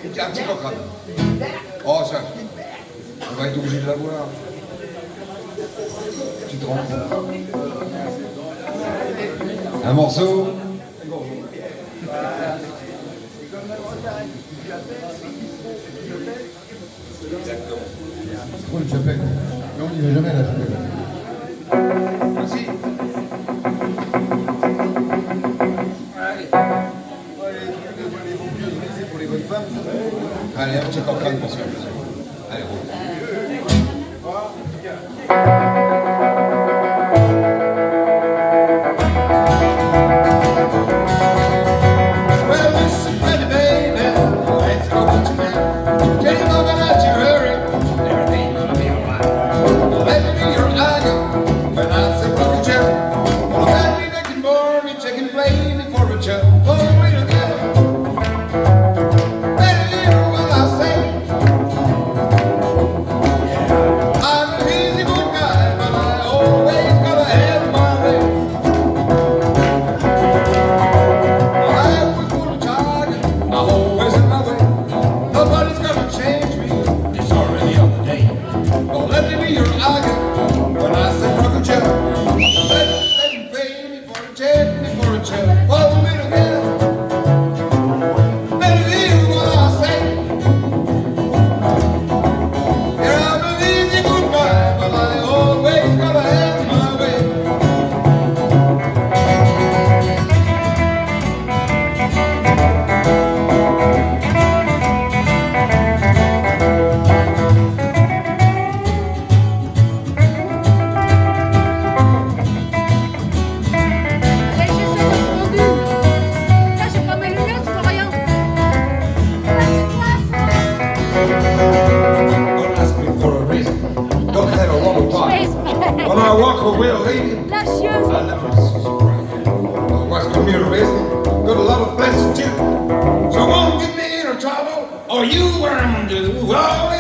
Un petit cocrane. Oh, ça. On va être obligé de l'avoir. Tu te rends compte? Un morceau. Exactement. C'est trop une chapelle. Mais on n'y va jamais à la chapelle. Merci. Pour les bonnes femmes. Allez, un petit cocrane pour se faire plaisir. Allez, roule. When I walk away, lady, I never see you cry. What's come here, lady? Got a lot of places too. So won't get me into trouble, or you won't do. Oh,